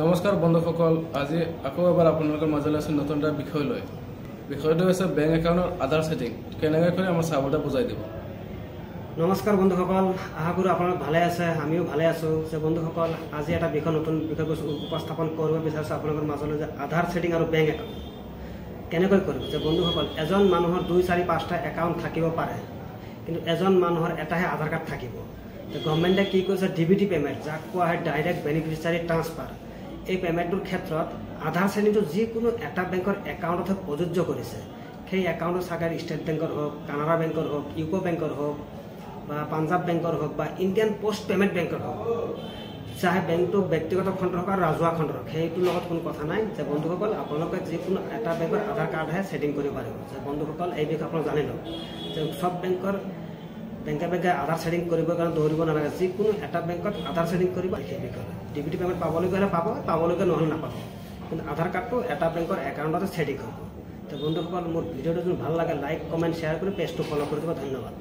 নমস্কাৰ বন্ধুসকল, আজি আকৌ এবাৰ আপোনালোকৰ মাজলৈ আছে নতুন এটা বিষয় লৈ। বিষয়টো হৈছে বেংক একাউণ্টৰ আধাৰ ছেটিং কেনেকৈ কৰি আমাৰ চাবতে বুজাই দিব। নমস্কাৰ বন্ধুসকল, আশা কৰোঁ আপোনালোক ভালে আছে, আমিও ভালে আছোঁ। যে বন্ধুসকল, আজি এটা নতুন বিষয়বস্তু উপস্থাপন কৰিব বিচাৰিছোঁ আপোনালোকৰ মাজলৈ, যে আধাৰ ছেটিং আৰু বেংক একাউণ্ট কেনেকৈ কৰিব। যে বন্ধুসকল, এজন মানুহৰ 2, 4, 5টা একাউণ্ট থাকিব পাৰে, কিন্তু এজন মানুহৰ এটাহে আধাৰ কাৰ্ড থাকিব। গভৰ্ণমেণ্টে কি কৰিছে, ডিবিটি পে'মেণ্ট, যাক কোৱা হয় ডাইৰেক্ট বেনিফিচিয়াৰী ট্ৰান্সফাৰ, এই পে'মেণ্টটোৰ ক্ষেত্ৰত আধাৰ শ্ৰেণীটো যিকোনো এটা বেংকৰ একাউণ্টতহে প্ৰযোজ্য কৰিছে। সেই একাউণ্টৰ চাগে ষ্টেট বেংকৰ হওক, কানাড়া বেংকৰ হওক, ইউকো বেংকৰ হওক, বা পাঞ্জাৱ বেংকৰ হওক, বা ইণ্ডিয়ান পোষ্ট পে'মেণ্ট বেংকৰ হওক, চাহে বেংকটো ব্যক্তিগত খণ্ডৰ হওক আৰু ৰাজহুৱা খণ্ডৰ হওক, সেইটোৰ লগত কোনো কথা নাই। যে বন্ধুসকল, আপোনালোকে যিকোনো এটা বেংকৰ আধাৰ কাৰ্ডহে ছেটিং কৰিব পাৰিব। যে বন্ধুসকল, এই বিষয়ে আপোনালোক জানি লওক যে চব বেংকে আধাৰ ছেটিং কৰিবৰ কাৰণে দৌৰিব নালাগে। যিকোনো এটা বেংকত আধাৰ ছেটিং কৰিব, সেই বিষয়ে ডিবিটি পে'মেণ্ট পাবলগীয়া হ'লে পাবলগীয়া নহ'লে নাপাব, কিন্তু আধাৰ কাৰ্ডটো এটা বেংকৰ একাউণ্টতে ছেটিং হ'ব। তো বন্ধুসকল, মোৰ ভিডিঅ'টো যদি ভাল লাগে লাইক, কমেণ্ট, শ্বেয়াৰ কৰি পেজটো ফ'ল' কৰি দিব। ধন্যবাদ।